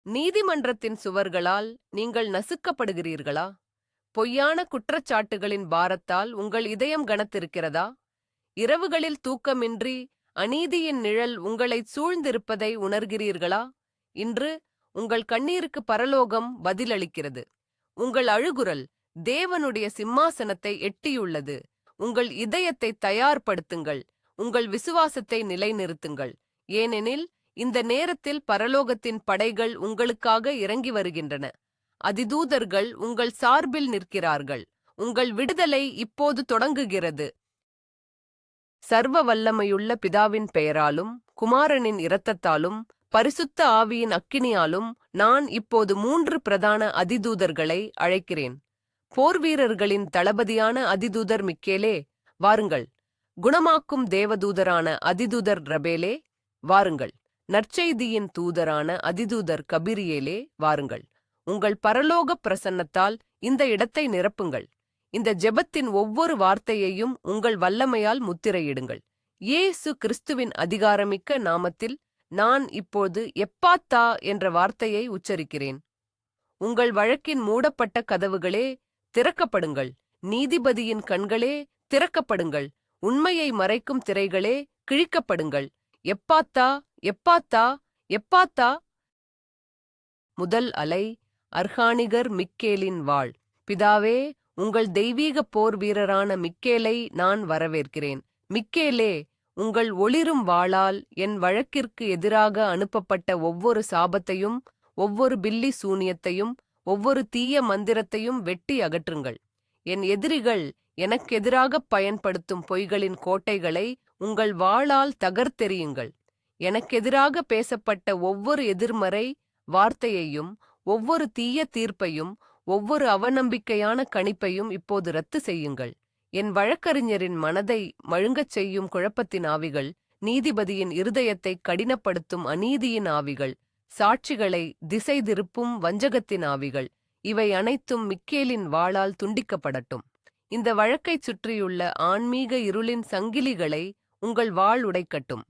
நீதிமன்றத்தின் சுவர்களால் நீங்கள் நசுக்கப்படுகிறீர்களா? பொய்யான குற்றச்சாட்டுகளின் பாரத்தால் உங்கள் இதயம் கனத்திருக்கிறதா? இரவுகளில் தூக்கமின்றி அநீதியின் நிழல் உங்களைச் சூழ்ந்திருப்பதை உணர்கிறீர்களா? இன்று உங்கள் கண்ணீருக்கு பரலோகம் பதிலளிக்கிறது. உங்கள் அழுகுரல் தேவனுடைய சிம்மாசனத்தை எட்டியுள்ளது. உங்கள் இதயத்தை தயார்படுத்துங்கள். உங்கள் விசுவாசத்தை நிலைநிறுத்துங்கள். ஏனெனில் இந்த நேரத்தில் பரலோகத்தின் படைகள் உங்களுக்காக இறங்கி வருகின்றன. அதிதூதர்கள் உங்கள் சார்பில் நிற்கிறார்கள். உங்கள் விடுதலை இப்போது தொடங்குகிறது. சர்வ வல்லமையுள்ள பிதாவின் பெயராலும் குமாரனின் இரத்தத்தாலும் பரிசுத்த ஆவியின் அக்கினியாலும் நான் இப்போது 3 பிரதான அதிதூதர்களை அழைக்கிறேன். போர்வீரர்களின் தளபதியான அதிதூதர் மிக்கேலே, வாருங்கள். குணமாக்கும் தேவதூதரான அதிதூதர் ரபேலே, வாருங்கள். நற்செய்தியின் தூதரான அதிதூதர் கபிரியேலே, வாருங்கள். உங்கள் பரலோக பிரசன்னத்தால் இந்த இடத்தை நிரப்புங்கள். இந்த ஜெபத்தின் ஒவ்வொரு வார்த்தையையும் உங்கள் வல்லமையால் முத்திரையிடுங்கள். இயேசு கிறிஸ்துவின் அதிகாரமிக்க நாமத்தில் நான் இப்போது எப்பாத்தா என்ற வார்த்தையை உச்சரிக்கிறேன். உங்கள் வழக்கின் மூடப்பட்ட கதவுகளே திறக்கப்படுங்கள். நீதிபதியின் கண்களே திறக்கப்படுங்கள். உண்மையை மறைக்கும் திரைகளே கிழிக்கப்படுங்கள். எப்பாத்தா, எப்பாத்தா, எப்பாத்தா. முதல் அலை. அர்கானிகர் மிக்கேலின் வாள். பிதாவே, உங்கள் தெய்வீக போர் வீரரான மிக்கேலை நான் வரவேற்கிறேன். மிக்கேலே, உங்கள் ஒளிரும் வாளால் என் வழக்கிற்கு எதிராக அனுப்பப்பட்ட ஒவ்வொரு சாபத்தையும், ஒவ்வொரு பில்லி சூனியத்தையும், ஒவ்வொரு தீய மந்திரத்தையும் வெட்டி அகற்றுங்கள். என் எதிரிகள் எனக்கெதிராகப் பயன்படுத்தும் பொய்களின் கோட்டைகளை உங்கள் வாளால் தகர்த்தெறியுங்கள். எனக்கெதிராக பேசப்பட்ட ஒவ்வொரு எதிர்மறை வார்த்தையையும், ஒவ்வொரு தீய தீர்ப்பையும், ஒவ்வொரு அவநம்பிக்கையான கணிப்பையும் இப்போது ரத்து செய்யுங்கள். என் வழக்கறிஞரின் மனதை மழுங்கச் செய்யும் குழப்பத்தின் ஆவிகள், நீதிபதியின் இருதயத்தை கடினப்படுத்தும் அநீதியின் ஆவிகள், சாட்சிகளை திசை திருப்பும் வஞ்சகத்தின் ஆவிகள், இவை அனைத்தும் மிக்கேலின் வாளால் துண்டிக்கப்படட்டும். இந்த வழக்கைச் சுற்றியுள்ள ஆன்மீக இருளின் சங்கிலிகளை உங்கள் வாள் உடைக்கட்டும்.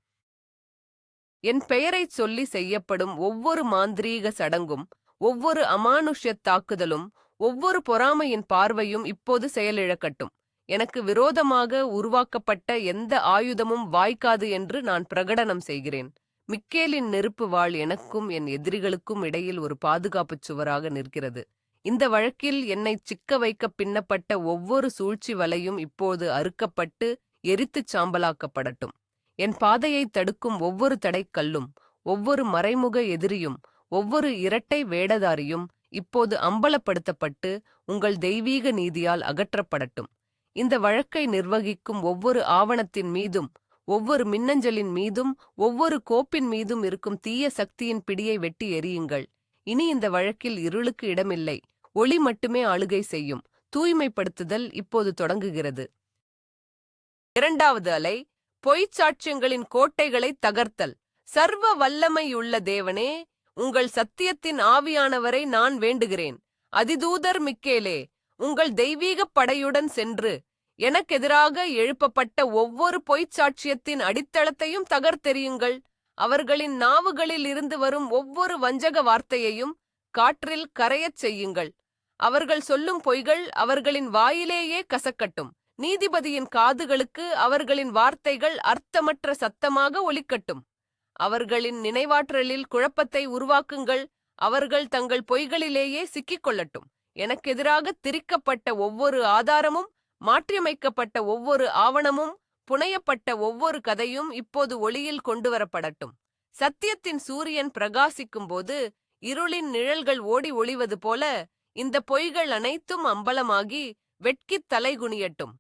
என் பெயரைச் சொல்லி செய்யப்படும் ஒவ்வொரு மாந்திரீக சடங்கும், ஒவ்வொரு அமானுஷ்யத் தாக்குதலும், ஒவ்வொரு பொறாமையின் பார்வையும் இப்போது செயலிழக்கட்டும். எனக்கு விரோதமாக உருவாக்கப்பட்ட எந்த ஆயுதமும் வாய்க்காது என்று நான் பிரகடனம் செய்கிறேன். மிக்கேலின் நெருப்பு வாள் எனக்கும் என் எதிரிகளுக்கும் இடையில் ஒரு பாதுகாப்புச் சுவராக நிற்கிறது. இந்த வழக்கில் என்னை சிக்க வைக்க பின்னப்பட்ட ஒவ்வொரு சூழ்ச்சி வலையும் இப்போது அறுக்கப்பட்டு எரித்துச் சாம்பலாக்கப்படட்டும். என் பாதையை தடுக்கும் ஒவ்வொரு தடைக்கல்லும், ஒவ்வொரு மறைமுக எதிரியும், ஒவ்வொரு இரட்டை வேடதாரியும் இப்போது அம்பலப்படுத்தப்பட்டு உங்கள் தெய்வீக நீதியால் அகற்றப்படட்டும். இந்த வழக்கை நிர்வகிக்கும் ஒவ்வொரு ஆவணத்தின் மீதும், ஒவ்வொரு மின்னஞ்சலின் மீதும், ஒவ்வொரு கோப்பின் மீதும் இருக்கும் தீய சக்தியின் பிடியை வெட்டி எறியுங்கள். இனி இந்த வழக்கில் இருளுக்கு இடமில்லை. ஒளி மட்டுமே ஆளுகை செய்யும். தூய்மைப்படுத்துதல் இப்போது தொடங்குகிறது. இரண்டாவது அலை. பொய்ச் சாட்சியங்களின் கோட்டைகளை தகர்த்தல். சர்வ வல்லமையுள்ள தேவனே, உங்கள் சத்தியத்தின் ஆவியானவரை நான் வேண்டுகிறேன். அதிதூதர் மிக்கேலே, உங்கள் தெய்வீகப் படையுடன் சென்று எனக்கெதிராக எழுப்பப்பட்ட ஒவ்வொரு பொய்ச் சாட்சியத்தின் அடித்தளத்தையும் தகர்த்தெறியுங்கள். அவர்களின் நாவுகளில் இருந்து வரும் ஒவ்வொரு வஞ்சக வார்த்தையையும் காற்றில் கரையச் செய்யுங்கள். அவர்கள் சொல்லும் பொய்கள் அவர்களின் வாயிலேயே கசக்கட்டும். நீதிபதியின் காதுகளுக்கு அவர்களின் வார்த்தைகள் அர்த்தமற்ற சத்தமாக ஒலிக்கட்டும். அவர்களின் நினைவாற்றலில் குழப்பத்தை உருவாக்குங்கள். அவர்கள் தங்கள் பொய்களிலேயே சிக்கிக்கொள்ளட்டும். எனக்கெதிராக திரிக்கப்பட்ட ஒவ்வொரு ஆதாரமும், மாற்றியமைக்கப்பட்ட ஒவ்வொரு ஆவணமும், புனையப்பட்ட ஒவ்வொரு கதையும் இப்போது ஒளியில் கொண்டுவரப்படட்டும். சத்தியத்தின் சூரியன் பிரகாசிக்கும்போது இருளின் நிழல்கள் ஓடி ஒளிவது போல இந்த பொய்கள் அனைத்தும் அம்பலமாகி வெட்கித் தலைகுனியட்டும்.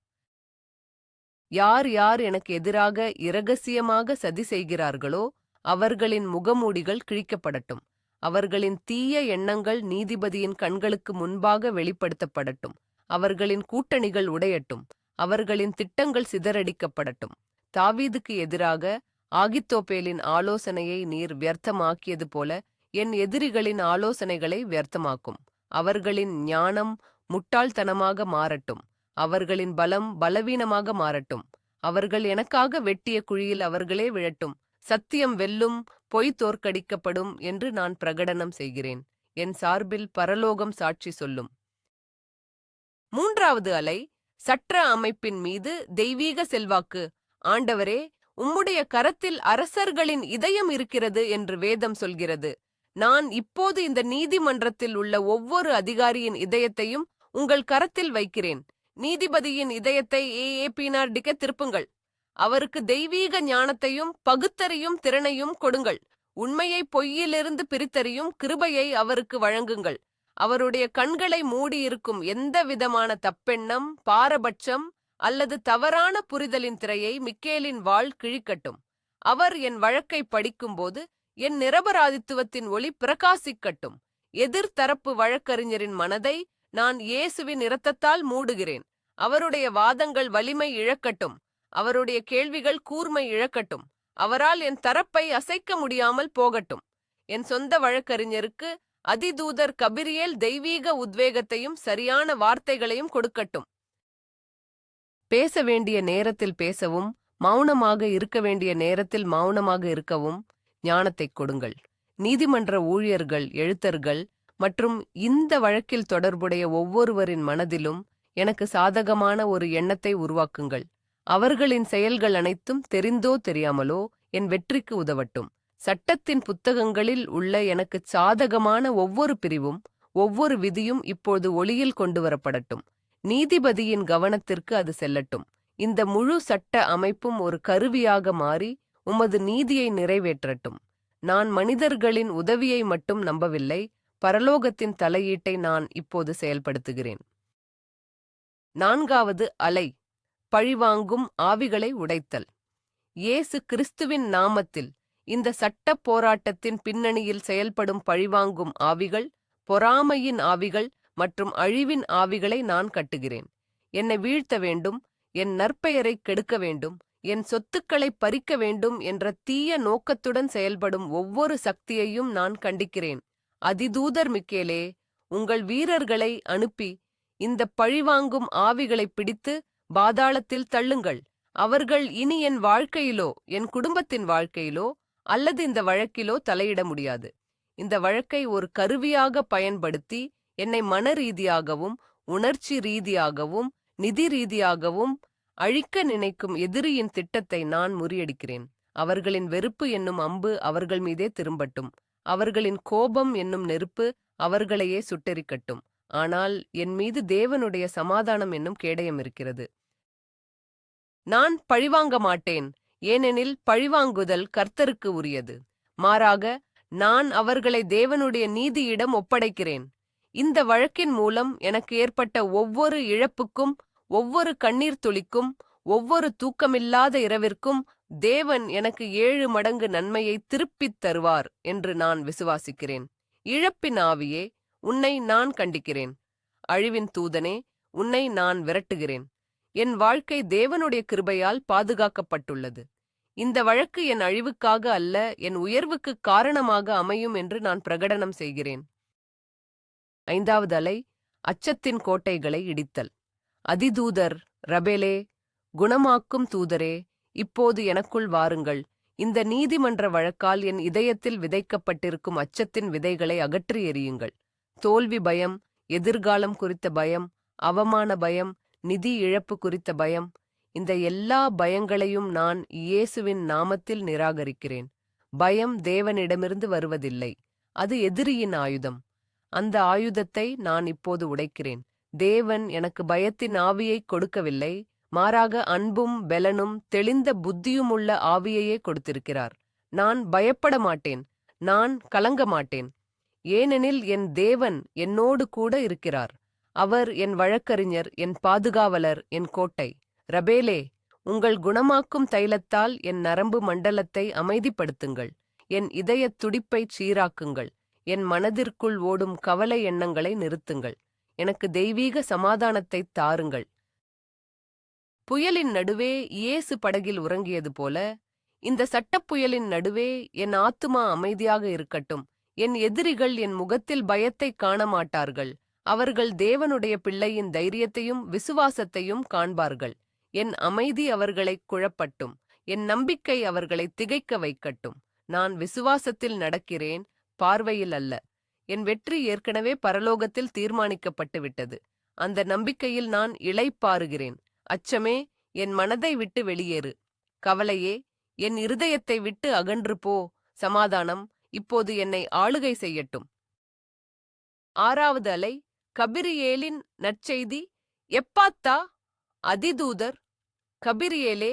யார் யார் எனக்கு எதிராக இரகசியமாக சதி செய்கிறார்களோ அவர்களின் முகமூடிகள் கிழிக்கப்படட்டும். அவர்களின் தீய எண்ணங்கள் நீதிபதியின் கண்களுக்கு முன்பாக வெளிப்படுத்தப்படட்டும். அவர்களின் கூட்டணிகள் உடையட்டும். அவர்களின் திட்டங்கள் சிதறடிக்கப்படட்டும். தாவீதுக்கு எதிராக ஆகித்தோப்பேலின் ஆலோசனையை நீர் வியர்த்தமாக்கியது போல என் எதிரிகளின் ஆலோசனைகளை வியர்த்தமாக்கும். அவர்களின் ஞானம் முட்டாள்தனமாக மாறட்டும். அவர்களின் பலம் பலவீனமாக மாறட்டும். அவர்கள் எனக்காக வெட்டிய குழியில் அவர்களே விழட்டும். சத்தியம் வெல்லும், பொய் தோற்கடிக்கப்படும் என்று நான் பிரகடனம் செய்கிறேன். என் சார்பில் பரலோகம் சாட்சி சொல்லும். மூன்றாவது அலை, சட்ட அமைப்பின் மீது தெய்வீக செல்வாக்கு. ஆண்டவரே, உம்முடைய கரத்தில் அரசர்களின் இதயம் இருக்கிறது என்று வேதம் சொல்கிறது. நான் இப்போது இந்த நீதிமன்றத்தில் உள்ள ஒவ்வொரு அதிகாரியின் இதயத்தையும் உங்கள் கரத்தில் வைக்கிறேன். நீதிபதியின் இதயத்தை ஏஏபினார்டிக்க திருப்புங்கள். அவருக்கு தெய்வீக ஞானத்தையும் பகுத்தறியும் திறனையும் கொடுங்கள். உண்மையை பொய்யிலிருந்து பிரித்தறியும் கிருபையை அவருக்கு வழங்குங்கள். அவருடைய கண்களை மூடியிருக்கும் எந்த விதமான தப்பெண்ணம், பாரபட்சம் அல்லது தவறான புரிதலின் திரையை மிக்கேலின் வாள் கிழிக்கட்டும். அவர் என் வழக்கை படிக்கும்போது என் நிரபராதித்துவத்தின் ஒளி பிரகாசிக்கட்டும். எதிர்த்தரப்பு வழக்கறிஞரின் மனதை நான் இயேசுவின் இரத்தத்தால் மூடுகிறேன். அவருடைய வாதங்கள் வலிமை இழக்கட்டும். அவருடைய கேள்விகள் கூர்மை இழக்கட்டும். அவரால் என் தரப்பை அசைக்க முடியாமல் போகட்டும். என் சொந்த வழக்கறிஞருக்கு அதிதூதர் கபிரியேல் தெய்வீக உத்வேகத்தையும் சரியான வார்த்தைகளையும் கொடுக்கட்டும். பேச வேண்டிய நேரத்தில் பேசவும், மௌனமாக இருக்க வேண்டிய நேரத்தில் மௌனமாக இருக்கவும் ஞானத்தைக் கொடுங்கள். நீதிமன்ற ஊழியர்கள், எழுத்தர்கள் மற்றும் இந்த வழக்கில் தொடர்புடைய ஒவ்வொருவரின் மனதிலும் எனக்கு சாதகமான ஒரு எண்ணத்தை உருவாக்குங்கள். அவர்களின் செயல்கள் அனைத்தும் தெரிந்தோ தெரியாமலோ என் வெற்றிக்கு உதவட்டும். சட்டத்தின் புத்தகங்களில் உள்ள எனக்கு சாதகமான ஒவ்வொரு பிரிவும், ஒவ்வொரு விதியும் இப்போது ஒளியில் கொண்டு வரப்படட்டும். நீதிபதியின் கவனத்திற்கு அது செல்லட்டும். இந்த முழு சட்ட அமைப்பும் ஒரு கருவியாக மாறி உமது நீதியை நிறைவேற்றட்டும். நான் மனிதர்களின் உதவியை மட்டும் நம்பவில்லை, பரலோகத்தின் தலையீட்டை நான் இப்போது செயல்படுத்துகிறேன். நான்காவது அலை, பழிவாங்கும் ஆவிகளை உடைத்தல். இயேசு கிறிஸ்துவின் நாமத்தில் இந்த சட்டப் போராட்டத்தின் பின்னணியில் செயல்படும் பழிவாங்கும் ஆவிகள், பொறாமையின் ஆவிகள் மற்றும் அழிவின் ஆவிகளை நான் கட்டுகிறேன். என்னை வீழ்த்த வேண்டும், என் நற்பெயரை கெடுக்க வேண்டும், என் சொத்துக்களை பறிக்க வேண்டும் என்ற தீய நோக்கத்துடன் செயல்படும் ஒவ்வொரு சக்தியையும் நான் கண்டிக்கிறேன். அதிதூதர் மிக்கேலே, உங்கள் வீரர்களை அனுப்பி இந்த பழிவாங்கும் ஆவிகளை பிடித்து பாதாளத்தில் தள்ளுங்கள். அவர்கள் இனி என் வாழ்க்கையிலோ என் குடும்பத்தின் வாழ்க்கையிலோ அல்லது இந்த வழக்கிலோ தலையிட முடியாது. இந்த வழக்கை ஒரு கருவியாக பயன்படுத்தி என்னை மன ரீதியாகவும் உணர்ச்சி ரீதியாகவும் நிதி ரீதியாகவும் அழிக்க நினைக்கும் எதிரியின் திட்டத்தை நான் முறியடிக்கிறேன். அவர்களின் வெறுப்பு என்னும் அம்பு அவர்கள் மீதே திரும்பட்டும். அவர்களின் கோபம் என்னும் நெருப்பு அவர்களையே சுட்டெரிக்கட்டும். ஆனால் என் மீது தேவனுடைய சமாதானம் என்னும் கேடயம் இருக்கிறது. நான் பழிவாங்க மாட்டேன், ஏனெனில் பழிவாங்குதல் கர்த்தருக்கு உரியது. மாறாக நான் அவர்களை தேவனுடைய நீதியிடம் ஒப்படைக்கிறேன். இந்த வழக்கின் மூலம் எனக்கு ஏற்பட்ட ஒவ்வொரு இழப்புக்கும், ஒவ்வொரு கண்ணீர் துளிக்கும், ஒவ்வொரு தூக்கமில்லாத இரவிற்கும் தேவன் எனக்கு 7 மடங்கு நன்மையை திருப்பித் தருவார் என்று நான் விசுவாசிக்கிறேன். இழப்பின் ஆவியே, உன்னை நான் கண்டிக்கிறேன். அழிவின் தூதனே, உன்னை நான் விரட்டுகிறேன். என் வாழ்க்கை தேவனுடைய கிருபையால் பாதுகாக்கப்பட்டுள்ளது. இந்த வழக்கு என் அழிவுக்காக அல்ல, என் உயர்வுக்கு காரணமாக அமையும் என்று நான் பிரகடனம் செய்கிறேன். ஐந்தாவது அலை, அச்சத்தின் கோட்டைகளை இடித்தல். அதிதூதர் ரபேலே, குணமாக்கும் தூதரே, இப்போது எனக்குள் வாருங்கள். இந்த நீதிமன்ற வழக்கால் என் இதயத்தில் விதைக்கப்பட்டிருக்கும் அச்சத்தின் விதைகளை அகற்றி எறியுங்கள். தோல்வி பயம், எதிர்காலம் குறித்த பயம், அவமான பயம், நிதி இழப்பு குறித்த பயம், இந்த எல்லா பயங்களையும் நான் இயேசுவின் நாமத்தில் நிராகரிக்கிறேன். பயம் தேவனிடமிருந்து வருவதில்லை, அது எதிரியின் ஆயுதம். அந்த ஆயுதத்தை நான் இப்போது உடைக்கிறேன். தேவன் எனக்கு பயத்தின் ஆவியை கொடுக்கவில்லை, மாறாக அன்பும் பெலனும் தெளிந்த புத்தியுமுள்ள ஆவியையே கொடுத்திருக்கிறார். நான் பயப்பட மாட்டேன், நான் கலங்க மாட்டேன், ஏனெனில் என் தேவன் என்னோடு கூட இருக்கிறார். அவர் என் வழக்கறிஞர், என் பாதுகாவலர், என் கோட்டை. ரபேலே, உங்கள் குணமாக்கும் தைலத்தால் என் நரம்பு மண்டலத்தை அமைதிப்படுத்துங்கள். என் இதயத் துடிப்பைச் சீராக்குங்கள். என் மனதிற்குள் ஓடும் கவலை எண்ணங்களை நிறுத்துங்கள். எனக்கு தெய்வீக சமாதானத்தைத் தாருங்கள். புயலின் நடுவே இயேசு படகில் உறங்கியது போல, இந்த சட்டப்புயலின் நடுவே என் ஆத்துமா அமைதியாக இருக்கட்டும். என் எதிரிகள் என் முகத்தில் பயத்தைக் காண மாட்டார்கள். அவர்கள் தேவனுடைய பிள்ளையின் தைரியத்தையும் விசுவாசத்தையும் காண்பார்கள். என் அமைதி அவர்களைக் குழப்பட்டும். என் நம்பிக்கை அவர்களை திகைக்க வைக்கட்டும். நான் விசுவாசத்தில் நடக்கிறேன், பார்வையில் அல்ல. என் வெற்றி ஏற்கனவே பரலோகத்தில் தீர்மானிக்கப்பட்டு விட்டது. அந்த நம்பிக்கையில் நான் இளைப்பாறுகிறேன். அச்சமே, என் மனதை விட்டு வெளியேறு. கவலையே, என் இருதயத்தை விட்டு அகன்று போ. சமாதானம் இப்போது என்னை ஆளுகை செய்யட்டும். 6வது அலை. கபிரியேலின் நற்செய்தி. எப்பாத்தா. அதிதூதர். கபிரியேலே,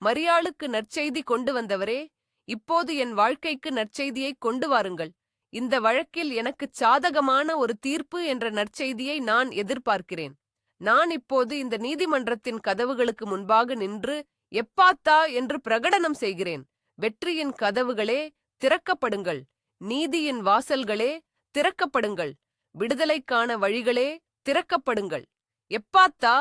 மரியாளுக்கு நற்செய்தி கொண்டு வந்தவரே, இப்போது என் வாழ்க்கைக்கு நற்செய்தியை கொண்டு வாருங்கள். இந்த வழக்கில் எனக்குச் சாதகமான ஒரு தீர்ப்பு என்ற நற்செய்தியை நான் எதிர்பார்க்கிறேன். நான் இப்போது இந்த நீதிமன்றத்தின் கதவுகளுக்கு முன்பாக நின்று எப்பாத்தா என்று பிரகடனம் செய்கிறேன். வெற்றியின் கதவுகளே திறக்கப்படுங்கள். நீதியின் வாசல்களே திறக்கப்படுங்கள். விடுதலைக்கான வழிகளே திறக்கப்படுங்கள். எப்பாத்தா.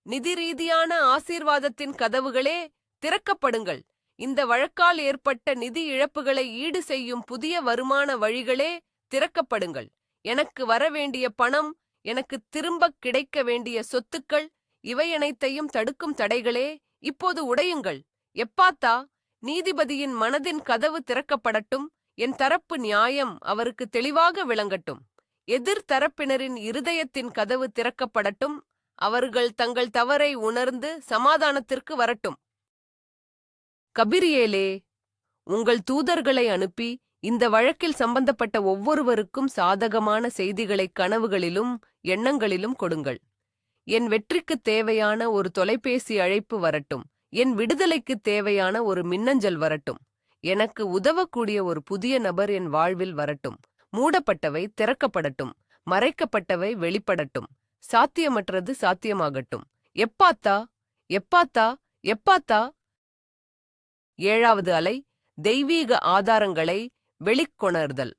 நிதி ரீதியான ஆசீர்வாதத்தின் கதவுகளே திறக்கப்படுங்கள். இந்த வழக்கால் ஏற்பட்ட நிதி இழப்புகளை ஈடு செய்யும் புதிய வருமான வழிகளே திறக்கப்படுங்கள். எனக்கு வரவேண்டிய பணம், எனக்கு திரும்பக் கிடைக்க வேண்டிய சொத்துக்கள், இவையனைத்தையும் தடுக்கும் தடைகளே இப்போது உடையுங்கள். எப்பாத்தா. நீதிபதியின் மனதின் கதவு திறக்கப்படட்டும். என் தரப்பு நியாயம் அவருக்கு தெளிவாக விளங்கட்டும். எதிர்தரப்பினரின் இருதயத்தின் கதவு திறக்கப்படட்டும். அவர்கள் தங்கள் தவறை உணர்ந்து சமாதானத்திற்கு வரட்டும். கபிரியேலே, உங்கள் தூதர்களை அனுப்பி இந்த வழக்கில் சம்பந்தப்பட்ட ஒவ்வொருவருக்கும் சாதகமான செய்திகளை கனவுகளிலும் எண்ணங்களிலும் கொடுங்கள். என் வெற்றிக்குத் தேவையான ஒரு தொலைபேசி அழைப்பு வரட்டும். என் விடுதலைக்குத் தேவையான ஒரு மின்னஞ்சல் வரட்டும். எனக்கு உதவக்கூடிய ஒரு புதிய நபர் என் வாழ்வில் வரட்டும். மூடப்பட்டவை திறக்கப்படட்டும். மறைக்கப்பட்டவை வெளிப்படட்டும். சாத்தியமற்றது சாத்தியமாகட்டும். எப்பாத்தா. எப்பாத்தா. எப்பாத்தா. 7வது அலை. தெய்வீக ஆதாரங்களை வெளிக்கொணர்தல்.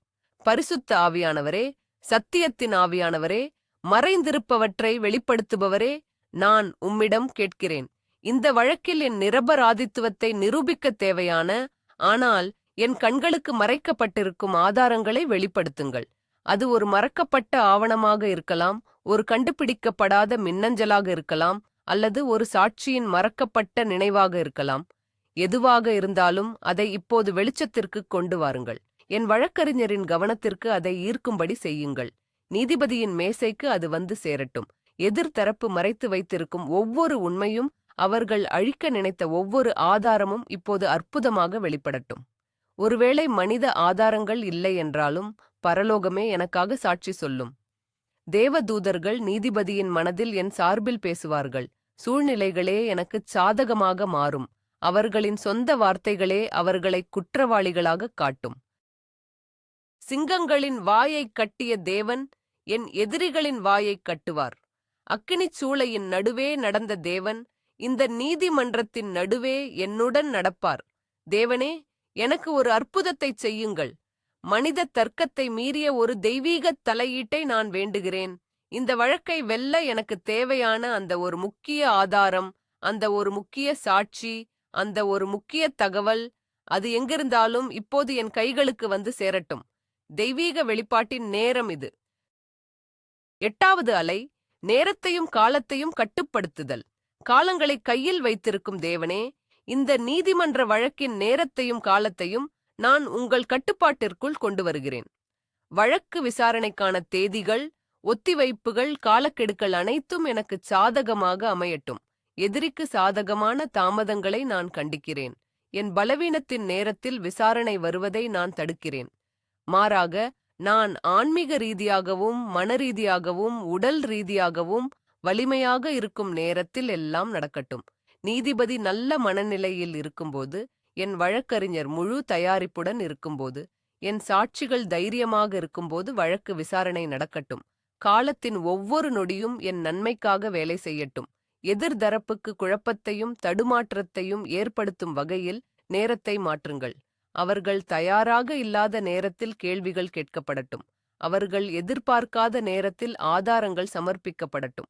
பரிசுத்த ஆவியானவரே, சத்தியத்தின் ஆவியானவரே, மறைந்திருப்பவற்றை வெளிப்படுத்துபவரே, நான் உம்மிடம் கேட்கிறேன். இந்த வழக்கில் என் நிரபராதித்துவத்தை நிரூபிக்கத் தேவையான, ஆனால் என் கண்களுக்கு மறைக்கப்பட்டிருக்கும் ஆதாரங்களை வெளிப்படுத்துங்கள். அது ஒரு மறக்கப்பட்ட ஆவணமாக இருக்கலாம், ஒரு கண்டுபிடிக்கப்படாத மின்னஞ்சலாக இருக்கலாம், அல்லது ஒரு சாட்சியின் மறக்கப்பட்ட நினைவாக இருக்கலாம். எதுவாக இருந்தாலும் அதை இப்போது வெளிச்சத்திற்கு கொண்டு வாருங்கள். என் வழக்கறிஞரின் கவனத்திற்கு அதை ஈர்க்கும்படி செய்யுங்கள். நீதிபதியின் மேசைக்கு அது வந்து சேரட்டும். எதிர்தரப்பு மறைத்து வைத்திருக்கும் ஒவ்வொரு உண்மையும், அவர்கள் அழிக்க நினைத்த ஒவ்வொரு ஆதாரமும் இப்போது அற்புதமாக வெளிப்படட்டும். ஒருவேளை மனித ஆதாரங்கள் இல்லை என்றாலும் பரலோகமே எனக்காக சாட்சி சொல்லும். தேவதூதர்கள் நீதிபதியின் மனதில் என் சார்பில் பேசுவார்கள். சூழ்நிலைகளே எனக்குச் சாதகமாக மாறும். அவர்களின் சொந்த வார்த்தைகளே அவர்களை குற்றவாளிகளாகக் காட்டும். சிங்கங்களின் வாயைக் கட்டிய தேவன் என் எதிரிகளின் வாயைக் கட்டுவார். அக்கினிச் சூளையின் நடுவே நடந்த தேவன் இந்த நீதிமன்றத்தின் நடுவே என்னுடன் நடப்பார். தேவனே, எனக்கு ஒரு அற்புதத்தைச் செய்யுங்கள். மனித தர்க்கத்தை மீறிய ஒரு தெய்வீகத் தலையீட்டை நான் வேண்டுகிறேன். இந்த வழக்கை வெல்ல எனக்கு தேவையான அந்த ஒரு முக்கிய ஆதாரம், அந்த ஒரு முக்கிய சாட்சி, அந்த ஒரு முக்கிய தகவல், அது எங்கிருந்தாலும் இப்போது என் கைகளுக்கு வந்து சேரட்டும். தெய்வீக வெளிப்பாட்டின் நேரம் இது. 8வது அலை. நேரத்தையும் காலத்தையும் கட்டுப்படுத்துதல். காலங்களை கையில் வைத்திருக்கும் தேவனே, இந்த நீதிமன்ற வழக்கின் நேரத்தையும் காலத்தையும் நான் உங்கள் கட்டுப்பாட்டிற்குள் கொண்டு வருகிறேன். வழக்கு விசாரணைக்கான தேதிகள், ஒத்திவைப்புகள், காலக்கெடுக்கள் அனைத்தும் எனக்கு சாதகமாக அமையட்டும். எதிரிக்கு சாதகமான தாமதங்களை நான் கண்டிக்கிறேன். என் பலவீனத்தின் நேரத்தில் விசாரணை வருவதை நான் தடுக்கிறேன். மாறாக, நான் ஆன்மீக ரீதியாகவும் மனரீதியாகவும் உடல் ரீதியாகவும் வலிமையாக இருக்கும் நேரத்தில் எல்லாம் நடக்கட்டும். நீதிபதி நல்ல மனநிலையில் இருக்கும்போது, என் வழக்கறிஞர் முழு தயாரிப்புடன் இருக்கும்போது, என் சாட்சிகள் தைரியமாக இருக்கும்போது வழக்கு விசாரணை நடக்கட்டும். காலத்தின் ஒவ்வொரு நொடியும் என் நன்மைக்காக வேலை செய்யட்டும். எதிர்தரப்புக்கு குழப்பத்தையும் தடுமாற்றத்தையும் ஏற்படுத்தும் வகையில் நேரத்தை மாற்றுங்கள். அவர்கள் தயாராக இல்லாத நேரத்தில் கேள்விகள் கேட்கப்படட்டும். அவர்கள் எதிர்பார்க்காத நேரத்தில் ஆதாரங்கள் சமர்ப்பிக்கப்படட்டும்.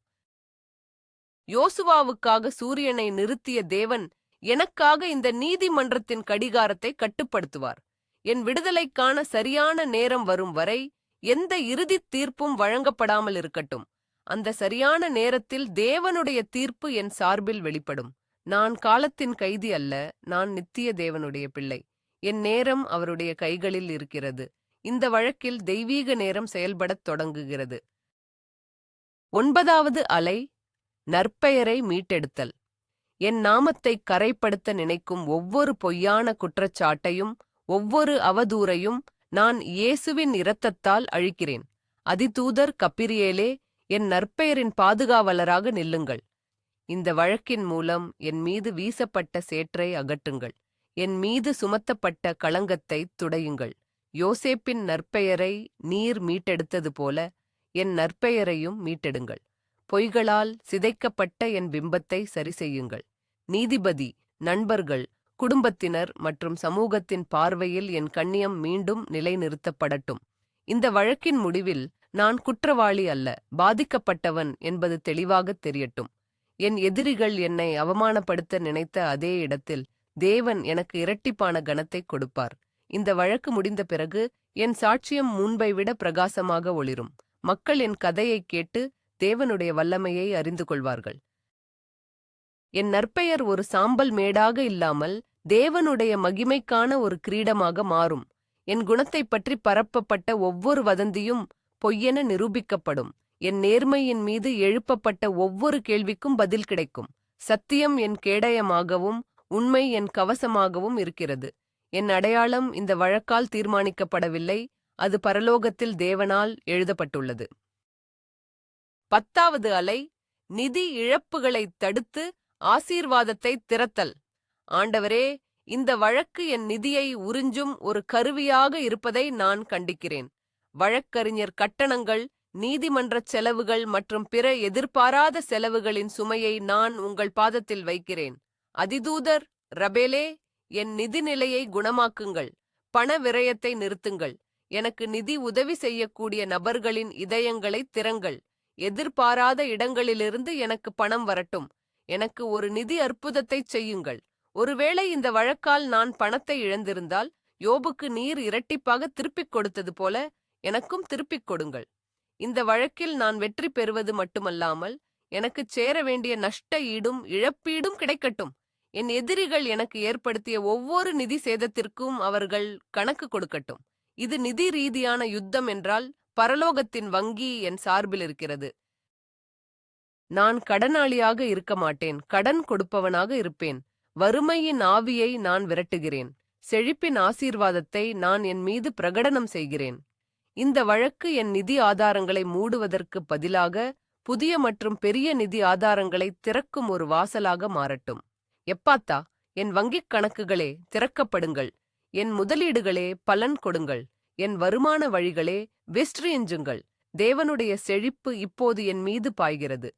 யோசுவாவுக்காக சூரியனை நிறுத்திய தேவன் எனக்காக இந்த நீதிமன்றத்தின் கடிகாரத்தை கட்டுப்படுத்துவார். என் விடுதலைக்கான சரியான நேரம் வரும் வரை எந்த இறுதித் தீர்ப்பும் வழங்கப்படாமல் இருக்கட்டும். அந்த சரியான நேரத்தில் தேவனுடைய தீர்ப்பு என் சார்பில் வெளிப்படும். நான் காலத்தின் கைதி அல்ல, நான் நித்திய தேவனுடைய பிள்ளை. என் நேரம் அவருடைய கைகளில் இருக்கிறது. இந்த வழக்கில் தெய்வீக நேரம் செயல்படத் தொடங்குகிறது. 9வது அலை, நற்பெயரை மீட்டெடுத்தல். என் நாமத்தை கரைப்படுத்த நினைக்கும் ஒவ்வொரு பொய்யான குற்றச்சாட்டையும் ஒவ்வொரு அவதூறையும் நான் இயேசுவின் இரத்தத்தால் அழிக்கிறேன். அதிதூதர் கப்பிரியேலே, என் நற்பெயரின் பாதுகாவலராக நில்லுங்கள். இந்த வழக்கின் மூலம் என் மீது வீசப்பட்ட சேற்றை அகற்றுங்கள். என் மீது சுமத்தப்பட்ட களங்கத்தை துடையுங்கள். யோசேப்பின் நற்பெயரை நீர் மீட்டெடுத்தது போல என் நற்பெயரையும் மீட்டெடுங்கள். பொய்களால் சிதைக்கப்பட்ட என் பிம்பத்தை சரிசெய்யுங்கள். நீதிபதி, நண்பர்கள், குடும்பத்தினர் மற்றும் சமூகத்தின் பார்வையில் என் கண்ணியம் மீண்டும் நிலைநிறுத்தப்படட்டும். இந்த வழக்கின் முடிவில் நான் குற்றவாளி அல்ல, பாதிக்கப்பட்டவன் என்பது தெளிவாகத் தெரியட்டும். என் எதிரிகள் என்னை அவமானப்படுத்த நினைத்த அதே இடத்தில் தேவன் எனக்கு இரட்டிப்பான கனத்தை கொடுப்பார். இந்த வழக்கு முடிந்த பிறகு என் சாட்சியம் முன்பை விட பிரகாசமாக ஒளிரும். மக்கள் என் கதையைக் கேட்டு தேவனுடைய வல்லமையை அறிந்து கொள்வார்கள். என் நற்பெயர் ஒரு சாம்பல் மேடாக இல்லாமல் தேவனுடைய மகிமைக்கான ஒரு கிரீடமாக மாறும். என் குணத்தைப் பற்றி பரப்பப்பட்ட ஒவ்வொரு வதந்தியும் பொய்யென நிரூபிக்கப்படும். என் நேர்மையின் மீது எழுப்பப்பட்ட ஒவ்வொரு கேள்விக்கும் பதில் கிடைக்கும். சத்தியம் என் கேடயமாகவும் உண்மை என் கவசமாகவும் இருக்கிறது. என் அடையாளம் இந்த வழக்கால் தீர்மானிக்கப்படவில்லை, அது பரலோகத்தில் தேவனால் எழுதப்பட்டுள்ளது. 10வது அலை, நிதி இழப்புகளைத் தடுத்து ஆசீர்வாதத்தை திரத்தல். ஆண்டவரே, இந்த வழக்கு என் நிதியை உறிஞ்சும் ஒரு கருவியாக இருப்பதை நான் கண்டிக்கிறேன். வழக்கறிஞர் கட்டணங்கள், நீதிமன்றச் செலவுகள் மற்றும் பிற எதிர்பாராத செலவுகளின் சுமையை நான் உங்கள் பாதத்தில் வைக்கிறேன். அதிதூதர் ரபேலே, என் நிதிநிலையை குணமாக்குங்கள். பண விரயத்தை நிறுத்துங்கள். எனக்கு நிதி உதவி செய்யக்கூடிய நபர்களின் இதயங்களைத் திறங்கள். எதிர்பாராத இடங்களிலிருந்து எனக்கு பணம் வரட்டும். எனக்கு ஒரு நிதி அற்புதத்தைச் செய்யுங்கள். ஒருவேளை இந்த வழக்கால் நான் பணத்தை இழந்திருந்தால், யோபுக்கு நீர் இரட்டிப்பாக திருப்பிக் கொடுத்தது போல எனக்கும் திருப்பிக் கொடுங்கள். இந்த வழக்கில் நான் வெற்றி பெறுவது மட்டுமல்லாமல் எனக்குச் சேர வேண்டிய நஷ்ட ஈடும் இழப்பீடும் கிடைக்கட்டும். என் எதிரிகள் எனக்கு ஏற்படுத்திய ஒவ்வொரு நிதி சேதத்திற்கும் அவர்கள் கணக்கு கொடுக்கட்டும். இது நிதி ரீதியான யுத்தம் என்றால் பரலோகத்தின் வங்கி என் சார்பில் இருக்கிறது. நான் கடனாளியாக இருக்க மாட்டேன், கடன் கொடுப்பவனாக இருப்பேன். வறுமையின் ஆவியை நான் விரட்டுகிறேன். செழிப்பின் ஆசீர்வாதத்தை நான் என் மீது பிரகடனம் செய்கிறேன். இந்த வழக்கு என் நிதி ஆதாரங்களை மூடுவதற்கு பதிலாக புதிய மற்றும் பெரிய நிதி ஆதாரங்களை திறக்கும் ஒரு வாசலாக மாறட்டும். எப்பாத்தா, என் வங்கிக் கணக்குகளே திறக்கப்படுங்கள். என் முதலீடுகளே பலன் கொடுங்கள். என் வருமான வழிகளே விஸ்ரீஞ்சுங்கள். தேவனுடைய செழிப்பு இப்போது என் மீது பாய்கிறது.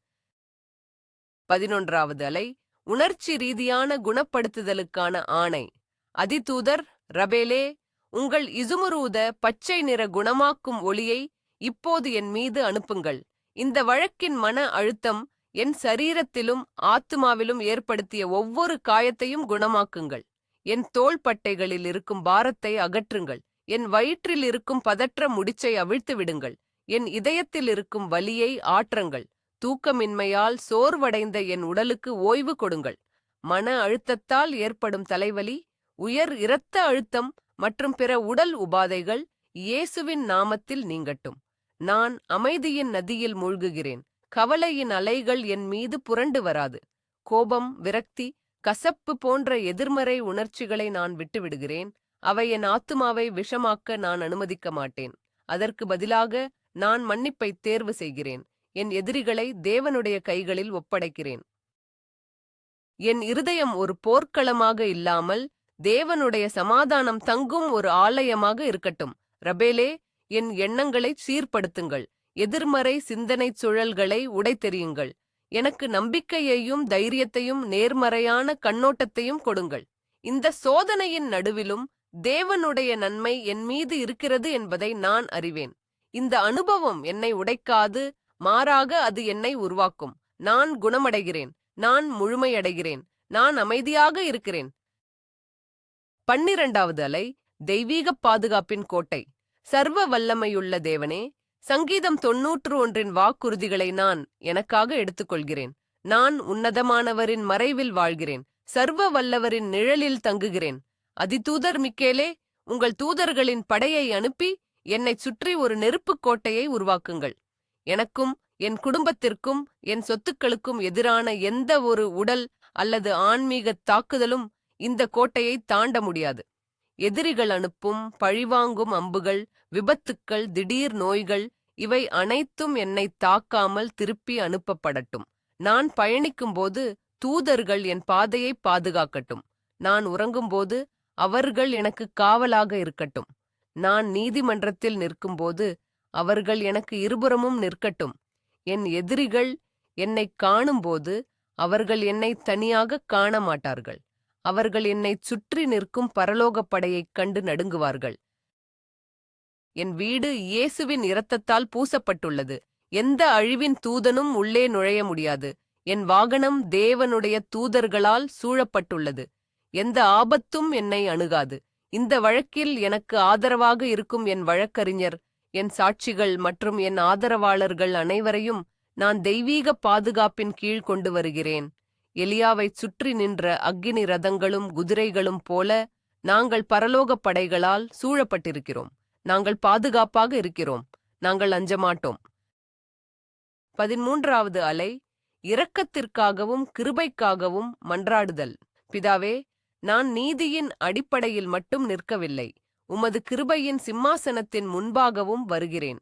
11வது அலை, உணர்ச்சி ரீதியான குணப்படுத்துதலுக்கான ஆணை. அதிதூதர் ரபேலே, உங்கள் இசுமுரூத பச்சை நிற குணமாக்கும் ஒளியை இப்போது என் மீது அனுப்புங்கள். இந்த வழக்கின் மன அழுத்தம் என் சரீரத்திலும் ஆத்துமாவிலும் ஏற்படுத்திய ஒவ்வொரு காயத்தையும் குணமாக்குங்கள். என் தோள்பட்டைகளில் இருக்கும் பாரத்தை அகற்றுங்கள். என் வயிற்றில் இருக்கும் பதற்ற முடிச்சை அவிழ்த்து விடுங்கள். என் இதயத்தில் இருக்கும் வலியை ஆற்றுங்கள். தூக்கமின்மையால் சோர்வடைந்த என் உடலுக்கு ஓய்வு கொடுங்கள். மன அழுத்தத்தால் ஏற்படும் தலைவலி, உயர் இரத்த அழுத்தம் மற்றும் பிற உடல் உபாதைகள் இயேசுவின் நாமத்தில் நீங்கட்டும். நான் அமைதியின் நதியில் மூழ்குகிறேன். கவலையின் அலைகள் என் மீது புரண்டு வராது. கோபம், விரக்தி, கசப்பு போன்ற எதிர்மறை உணர்ச்சிகளை நான் விட்டுவிடுகிறேன். அவை என் ஆத்துமாவை விஷமாக்க நான் அனுமதிக்க மாட்டேன். அதற்கு பதிலாக நான் மன்னிப்பை தேர்வு செய்கிறேன். என் எதிரிகளை தேவனுடைய கைகளில் ஒப்படைக்கிறேன். என் இருதயம் ஒரு போர்க்களமாக இல்லாமல் தேவனுடைய சமாதானம் தங்கும் ஒரு ஆலயமாக இருக்கட்டும். ரபேலே, என் எண்ணங்களை சீர்படுத்துங்கள். எதிர்மறை சிந்தனை சுழல்களை உடைத்தெறியுங்கள். எனக்கு நம்பிக்கையையும் தைரியத்தையும் நேர்மறையான கண்ணோட்டத்தையும் கொடுங்கள். இந்த சோதனையின் நடுவிலும் தேவனுடைய நன்மை என் மீது இருக்கிறது என்பதை நான் அறிவேன். இந்த அனுபவம் என்னை உடைக்காது, மாறாக அது என்னை உருவாக்கும். நான் குணமடைகிறேன். நான் முழுமையடைகிறேன். நான் அமைதியாக இருக்கிறேன். 12வது அலை, தெய்வீக பாதுகாப்பின் கோட்டை. சர்வ வல்லமையுள்ள தேவனே, சங்கீதம் 91 வாக்குறுதிகளை நான் எனக்காக எடுத்துக்கொள்கிறேன். நான் உன்னதமானவரின் மறைவில் வாழ்கிறேன். சர்வ வல்லவரின் நிழலில் தங்குகிறேன். அதிதூதர் மிக்கேலே, உங்கள் தூதர்களின் படையை அனுப்பி என்னைச் சுற்றி ஒரு நெருப்புக் கோட்டையை உருவாக்குங்கள். எனக்கும் என் குடும்பத்திற்கும் என் சொத்துக்களுக்கும் எதிரான எந்த ஒரு உடல் அல்லது ஆன்மீக தாக்குதலும் இந்த கோட்டையை தாண்ட முடியாது. எதிரிகள் அனுப்பும் பழிவாங்கும் அம்புகள், விபத்துக்கள், திடீர் நோய்கள், இவை அனைத்தும் என்னை தாக்காமல் திருப்பி அனுப்பப்படட்டும். நான் பயணிக்கும்போது தூதர்கள் என் பாதையை பாதுகாக்கட்டும். நான் உறங்கும்போது அவர்கள் எனக்கு காவலாக இருக்கட்டும். நான் நீதிமன்றத்தில் நிற்கும்போது அவர்கள் எனக்கு இருபுறமும் நிற்கட்டும். என் எதிரிகள் என்னை காணும்போது அவர்கள் என்னை தனியாக காண மாட்டார்கள். அவர்கள் என்னைச் சுற்றி நிற்கும் பரலோகப் படையைக் கண்டு நடுங்குவார்கள். என் வீடு இயேசுவின் இரத்தத்தால் பூசப்பட்டுள்ளது. எந்த அழிவின் தூதனும் உள்ளே நுழைய முடியாது. என் வாகனம் தேவனுடைய தூதர்களால் சூழப்பட்டுள்ளது. எந்த ஆபத்தும் என்னை அணுகாது. இந்த வழக்கில் எனக்கு ஆதரவாக இருக்கும் என் வழக்கறிஞர், என் சாட்சிகள் மற்றும் என் ஆதரவாளர்கள் அனைவரையும் நான் தெய்வீக பாதுகாப்பின் கீழ் கொண்டு வருகிறேன். எலியாவைச் சுற்றி நின்ற அக்கினி ரதங்களும் குதிரைகளும் போல நாங்கள் பரலோகப் படைகளால் சூழப்பட்டிருக்கிறோம். நாங்கள் பாதுகாப்பாக இருக்கிறோம். நாங்கள் அஞ்சமாட்டோம். 13வது அலை, இரக்கத்திற்காகவும் கிருபைக்காகவும் மன்றாடுதல். பிதாவே, நான் நீதியின் அடிப்படையில் மட்டும் நிற்கவில்லை, உமது கிருபையின் சிம்மாசனத்தின் முன்பாகவும் வருகிறேன்.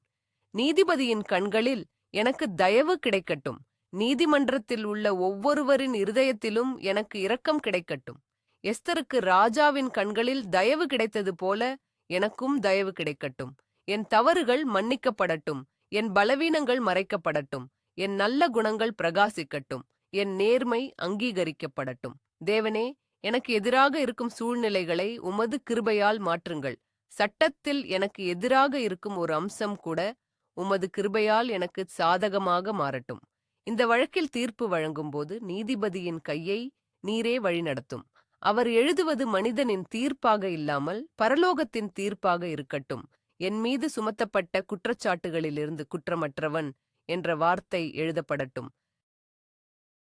நீதிபதியின் கண்களில் எனக்கு தயவு கிடைக்கட்டும். நீதிமன்றத்தில் உள்ள ஒவ்வொருவரின் இருதயத்திலும் எனக்கு இரக்கம் கிடைக்கட்டும். எஸ்தருக்கு ராஜாவின் கண்களில் தயவு கிடைத்தது போல எனக்கும் தயவு கிடைக்கட்டும். என் தவறுகள் மன்னிக்கப்படட்டும். என் பலவீனங்கள் மறைக்கப்படட்டும். என் நல்ல குணங்கள் பிரகாசிக்கட்டும். என் நேர்மை அங்கீகரிக்கப்படட்டும். தேவனே, எனக்கு எதிராக இருக்கும் சூழ்நிலைகளை உமது கிருபையால் மாற்றுங்கள். சட்டத்தில் எனக்கு எதிராக இருக்கும் ஒரு அம்சம் கூட உமது கிருபையால் எனக்கு சாதகமாக மாறட்டும். இந்த வழக்கில் தீர்ப்பு வழங்கும்போது நீதிபதியின் கையை நீரே வழிநடத்தும். அவர் எழுதுவது மனிதனின் தீர்ப்பாக இல்லாமல் பரலோகத்தின் தீர்ப்பாக இருக்கட்டும். என் மீது சுமத்தப்பட்ட குற்றச்சாட்டுகளிலிருந்து குற்றமற்றவன் என்ற வார்த்தை எழுதப்படட்டும்.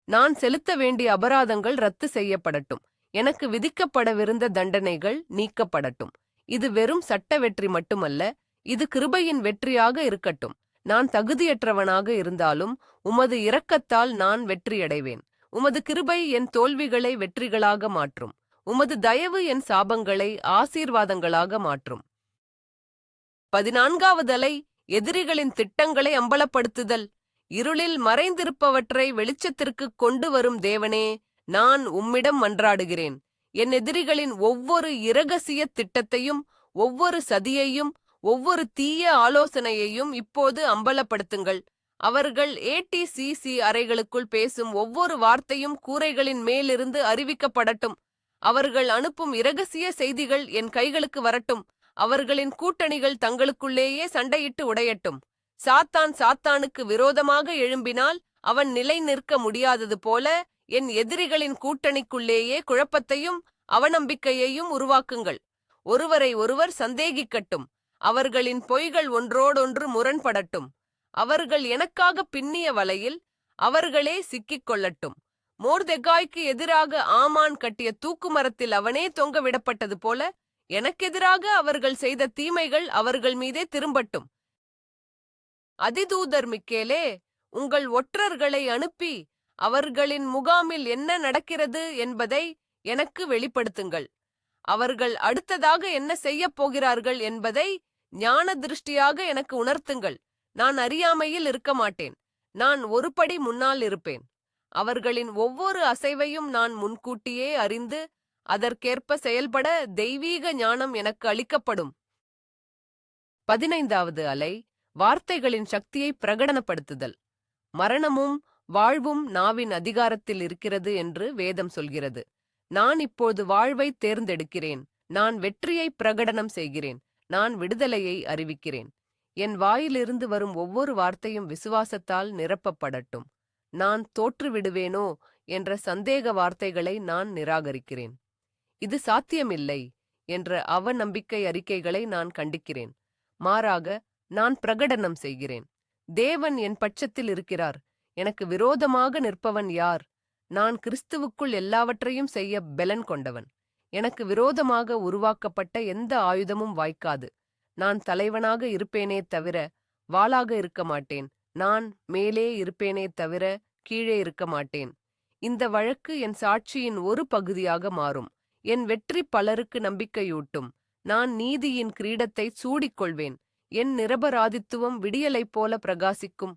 நான் செலுத்த வேண்டிய அபராதங்கள் ரத்து செய்யப்படட்டும். எனக்கு விதிக்கப்படவிருந்த தண்டனைகள் நீக்கப்படட்டும். இது வெறும் சட்ட வெற்றி மட்டுமல்ல, இது கிருபையின் வெற்றியாக இருக்கட்டும். நான் தகுதியற்றவனாக இருந்தாலும் உமது இரக்கத்தால் நான் வெற்றியடைவேன். உமது கிருபை என் தோல்விகளை வெற்றிகளாக மாற்றும். உமது தயவு என் சாபங்களை ஆசீர்வாதங்களாக மாற்றும். 14வது அலை, எதிரிகளின் திட்டங்களை அம்பலப்படுத்துதல். இருளில் மறைந்திருப்பவற்றை வெளிச்சத்திற்கு கொண்டு வரும் தேவனே, நான் உம்மிடம் மன்றாடுகிறேன். என் எதிரிகளின் ஒவ்வொரு இரகசிய திட்டத்தையும், ஒவ்வொரு சதியையும், ஒவ்வொரு தீய ஆலோசனையையும் இப்போது அம்பலப்படுத்துங்கள். அவர்கள் ஏடிசிசி அறைகளுக்குள் பேசும் ஒவ்வொரு வார்த்தையும் கூரைகளின் மேலிருந்து அறிவிக்கப்படட்டும். அவர்கள் அனுப்பும் இரகசிய செய்திகள் என் கைகளுக்கு வரட்டும். அவர்களின் கூட்டணிகள் தங்களுக்குள்ளேயே சண்டையிட்டு உடையட்டும். சாத்தான் சாத்தானுக்கு விரோதமாக எழும்பினால் அவன் நிலை நிற்க முடியாதது போல என் எதிரிகளின் கூட்டணிக்குள்ளேயே குழப்பத்தையும் அவநம்பிக்கையையும் உருவாக்குங்கள். ஒருவரை ஒருவர் சந்தேகிக்கட்டும். அவர்களின் பொய்கள் ஒன்றோடொன்று முரண்படட்டும். அவர்கள் எனக்காக பின்னிய வலையில் அவர்களே சிக்கிக் கொள்ளட்டும். மோர்தெகாய்க்கு எதிராக ஆமான் கட்டிய தூக்கு மரத்தில் அவனே தொங்க விடப்பட்டது போல எனக்கெதிராக அவர்கள் செய்த தீமைகள் அவர்கள் மீதே திரும்பட்டும். அதிதூதர் மிக்கேலே, உங்கள் ஒற்றர்களை அனுப்பி அவர்களின் முகாமில் என்ன நடக்கிறது என்பதை எனக்கு வெளிப்படுத்துங்கள். அவர்கள் அடுத்ததாக என்ன செய்யப் போகிறார்கள் என்பதை ஞான திருஷ்டியாக எனக்கு உணர்த்துங்கள். நான் அறியாமையில் இருக்க மாட்டேன். நான் ஒரு படி முன்னால் இருப்பேன். அவர்களின் ஒவ்வொரு அசைவையும் நான் முன்கூட்டியே அறிந்து அதற்கேற்ப செயல்பட தெய்வீக ஞானம் எனக்கு அளிக்கப்படும். 15வது அலை, வார்த்தைகளின் சக்தியை பிரகடனப்படுத்துதல். மரணமும் வாழ்வும் நாவின் அதிகாரத்தில் இருக்கிறது என்று வேதம் சொல்கிறது. நான் இப்போது வாழ்வை தேர்ந்தெடுக்கிறேன். நான் வெற்றியை பிரகடனம் செய்கிறேன். நான் விடுதலையை அறிவிக்கிறேன். என் வாயிலிருந்து வரும் ஒவ்வொரு வார்த்தையும் விசுவாசத்தால் நிரப்பப்படட்டும். நான் தோற்றுவிடுவேனோ என்ற சந்தேக வார்த்தைகளை நான் நிராகரிக்கிறேன். இது சாத்தியமில்லை என்ற அவநம்பிக்கை அறிக்கைகளை நான் கண்டிக்கிறேன். மாறாக நான் பிரகடனம் செய்கிறேன். தேவன் என் பட்சத்தில் இருக்கிறார். எனக்கு விரோதமாக நிற்பவன் யார்? நான் கிறிஸ்துவுக்குள் எல்லாவற்றையும் செய்ய பெலன் கொண்டவன். எனக்கு விரோதமாக உருவாக்கப்பட்ட எந்த ஆயுதமும் வாய்க்காது. நான் தலைவனாக இருப்பேனே தவிர வாளாக இருக்க மாட்டேன். நான் மேலே இருப்பேனே தவிர கீழே இருக்க மாட்டேன். இந்த வழக்கு என் சாட்சியின் ஒரு பகுதியாக மாறும். என் வெற்றி பலருக்கு நம்பிக்கையூட்டும். நான் நீதியின் கிரீடத்தை சூடிக்கொள்வேன். என் நிரபராதித்துவம் விடியலைப் போல பிரகாசிக்கும்.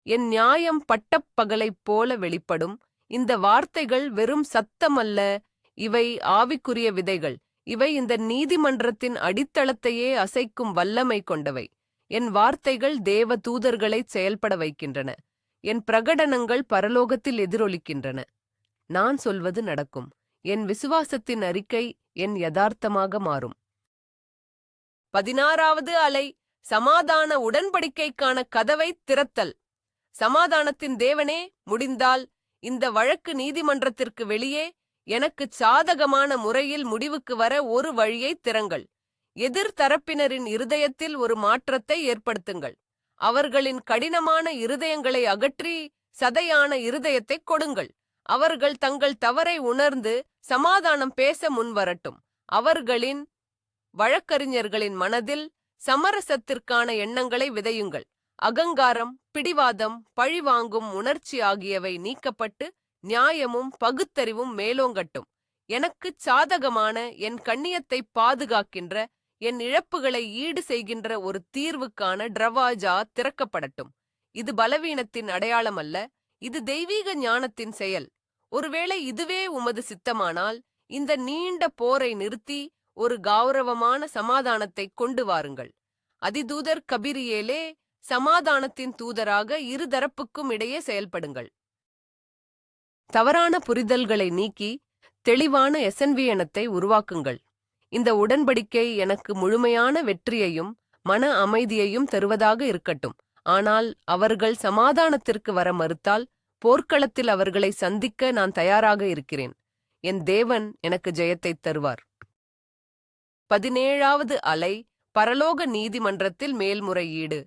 என் நியாயம் பட்டப்பகலைப் போல வெளிப்படும். இந்த வார்த்தைகள் வெறும் சத்தமல்ல, இவை ஆவிக்குரிய விதைகள். இவை இந்த நீதிமன்றத்தின் அடித்தளத்தையே அசைக்கும் வல்லமை கொண்டவை. என் வார்த்தைகள் தேவ தூதர்களை செயல்பட வைக்கின்றன. என் பிரகடனங்கள் பரலோகத்தில் எதிரொலிக்கின்றன. நான் சொல்வது நடக்கும். என் விசுவாசத்தின் அறிக்கை என் யதார்த்தமாக மாறும். 16வது அலை, சமாதான உடன்படிக்கைக்கான கதவை திறத்தல். சமாதானத்தின் தேவனே, முடிந்தால் இந்த வழக்கு நீதிமன்றத்திற்கு வெளியே எனக்கு சாதகமான முறையில் முடிவுக்கு வர ஒரு வழியை திறங்கள். எதிர்தரப்பினரின் இருதயத்தில் ஒரு மாற்றத்தை ஏற்படுத்துங்கள். அவர்களின் கடினமான இருதயங்களை அகற்றி சதையான இருதயத்தை கொடுங்கள். அவர்கள் தங்கள் தவறை உணர்ந்து சமாதானம் பேச முன்வரட்டும். அவர்களின் வழக்கறிஞர்களின் மனதில் சமரசத்திற்கான எண்ணங்களை விதையுங்கள். அகங்காரம், பிடிவாதம், பழிவாங்கும் உணர்ச்சி ஆகியவை நீக்கப்பட்டு நியாயமும் பகுத்தறிவும் மேலோங்கட்டும். எனக்குச் சாதகமான, என் கண்ணியத்தை பாதுகாக்கின்ற, என் இழப்புகளை ஈடு செய்கின்ற ஒரு தீர்வுக்கான டிரவாஜா திறக்கப்படட்டும். இது பலவீனத்தின் அடையாளமல்ல, இது தெய்வீக ஞானத்தின் செயல். ஒருவேளை இதுவே உமது சித்தமானால் இந்த நீண்ட போரை நிறுத்தி ஒரு கௌரவமான சமாதானத்தை கொண்டு வாருங்கள். அதிதூதர் கபிரியேலே, சமாதானத்தின் தூதராக இருதரப்புக்கும் இடையே செயல்படுங்கள். தவறான புரிதல்களை நீக்கி தெளிவான எசன்வியனத்தை உருவாக்குங்கள். இந்த உடன்படிக்கை எனக்கு முழுமையான வெற்றியையும் மன அமைதியையும் தருவதாக இருக்கட்டும். ஆனால் அவர்கள் சமாதானத்திற்கு வர மறுத்தால் போர்க்களத்தில் அவர்களை சந்திக்க நான் தயாராக இருக்கிறேன். என் தேவன் எனக்கு ஜெயத்தைத் தருவார். 17வது அலை, பரலோக நீதிமன்றத்தில் மேல்முறையீடு.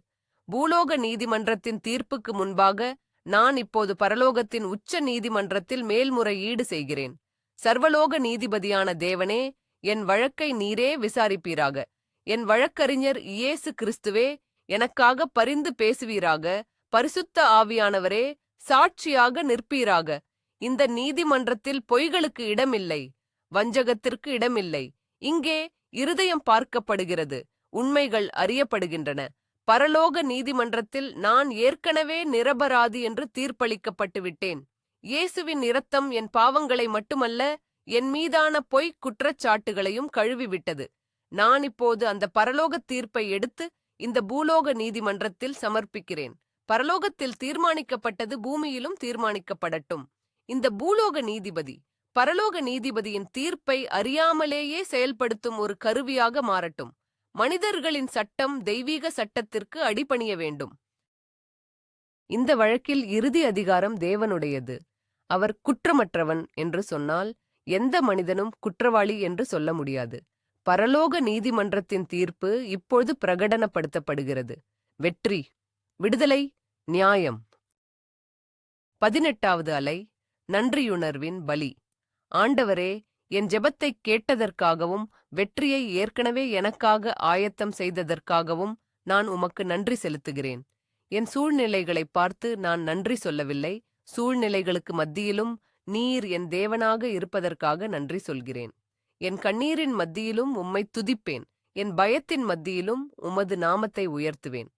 பூலோக நீதிமன்றத்தின் தீர்ப்புக்கு முன்பாக நான் இப்போது பரலோகத்தின் உச்ச நீதிமன்றத்தில் மேல்முறையீடு செய்கிறேன். சர்வலோக நீதிபதியான தேவனே, என் வழக்கை நீரே விசாரிப்பீராக. என் வழக்கறிஞர் இயேசு கிறிஸ்துவே, எனக்காக பரிந்து பேசுவீராக. பரிசுத்த ஆவியானவரே, சாட்சியாக நிற்பீராக. இந்த நீதிமன்றத்தில் பொய்களுக்கு இடமில்லை, வஞ்சகத்திற்கு இடமில்லை. இங்கே இருதயம் பார்க்கப்படுகிறது, உண்மைகள் அறியப்படுகின்றன. பரலோக நீதிமன்றத்தில் நான் ஏற்கனவே நிரபராதி என்று தீர்ப்பளிக்கப்பட்டு விட்டேன். இயேசுவின் இரத்தம் என் பாவங்களை மட்டுமல்ல, என் மீதான பொய்க் குற்றச்சாட்டுகளையும் கழுவிவிட்டது. நான் இப்போது அந்த பரலோக தீர்ப்பை எடுத்து இந்த பூலோக நீதிமன்றத்தில் சமர்ப்பிக்கிறேன். பரலோகத்தில் தீர்மானிக்கப்பட்டது பூமியிலும் தீர்மானிக்கப்படட்டும். இந்த பூலோக நீதிபதி பரலோக நீதிபதியின் தீர்ப்பை அறியாமலேயே செயல்படுத்தும் ஒரு கருவியாக மாறட்டும். மனிதர்களின் சட்டம் தெய்வீக சட்டத்திற்கு அடிபணிய வேண்டும். இந்த வழக்கில் இறுதி அதிகாரம் தேவனுடையது. அவர் குற்றமற்றவன் என்று சொன்னால் எந்த மனிதனும் குற்றவாளி என்று சொல்ல முடியாது. பரலோக நீதிமன்றத்தின் தீர்ப்பு இப்பொழுது பிரகடனப்படுத்தப்படுகிறது. வெற்றி, விடுதலை, நியாயம். 18வது அலை, நன்றியுணர்வின் பலி. ஆண்டவரே, என் ஜெபத்தைக் கேட்டதற்காகவும் வெற்றியை ஏற்கனவே எனக்காக ஆயத்தம் செய்ததற்காகவும் நான் உமக்கு நன்றி செலுத்துகிறேன். என் சூழ்நிலைகளை பார்த்து நான் நன்றி சொல்லவில்லை. சூழ்நிலைகளுக்கு மத்தியிலும் நீர் என் தேவனாக இருப்பதற்காக நன்றி சொல்கிறேன். என் கண்ணீரின் மத்தியிலும் உம்மை துதிப்பேன். என் பயத்தின் மத்தியிலும் உமது நாமத்தை உயர்த்துவேன்.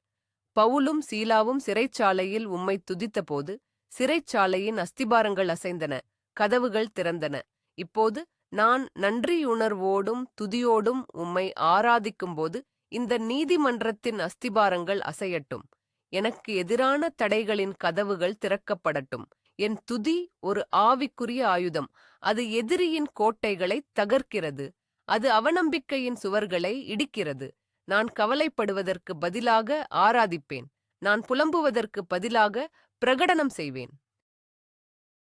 பவுலும் சீலாவும் சிறைச்சாலையில் உம்மை துதித்தபோது சிறைச்சாலையின் அஸ்திபாரங்கள் அசைந்தன, கதவுகள் திறந்தன. இப்போது நான் நன்றியுணர்வோடும் துதியோடும் உம்மை ஆராதிக்கும்போது இந்த நீதிமன்றத்தின் அஸ்திபாரங்கள் அசையட்டும். எனக்கு எதிரான தடைகளின் கதவுகள் திறக்கப்படட்டும். என் துதி ஒரு ஆவிக்குரிய ஆயுதம். அது எதிரியின் கோட்டைகளை தகர்க்கிறது. அது அவநம்பிக்கையின் சுவர்களை இடிக்கிறது. நான் கவலைப்படுவதற்கு பதிலாக ஆராதிப்பேன். நான் புலம்புவதற்கு பதிலாக பிரகடனம் செய்வேன்.